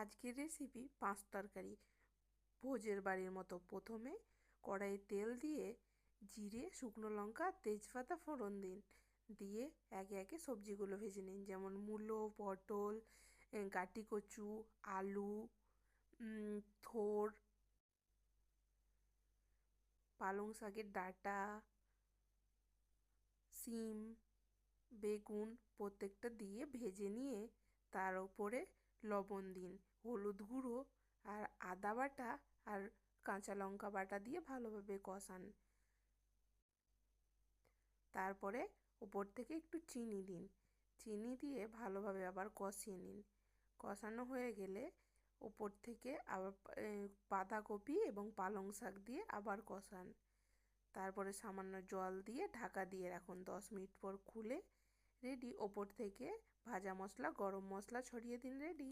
আজকের রেসিপি পাঁচ তরকারি। ভোজের বাড়ির মতো প্রথমে কড়াইয়ে তেল দিয়ে জিরে, শুকনো লঙ্কা, তেজপাতা ফোড়ন দিন। দিয়ে একে একে সবজিগুলো ভেজে নিন, যেমন মূলো, পটল, গাটি কচু, আলু, থোর, পালং শাকের ডাঁটা, সিম, বেগুন প্রত্যেকটা দিয়ে ভেজে নিয়ে তার ওপরে লবণ দিন, হলুদ গুঁড়ো আর আদা বাটা আর কাঁচা লঙ্কা বাটা দিয়ে ভালোভাবে কষান। তারপরে ওপর থেকে একটু চিনি দিন, চিনি দিয়ে ভালোভাবে আবার কষিয়ে নিন। কষানো হয়ে গেলে ওপর থেকে আবার বাঁধাকপি এবং পালং শাক দিয়ে আবার কষান। তারপরে সামান্য জল দিয়ে ঢাকা দিয়ে রাখুন, 10 মিনিট পর খুলে রেডি। ওপর থেকে ভাজা মশলা, গরম মশলা ছড়িয়ে দিন, রেডি।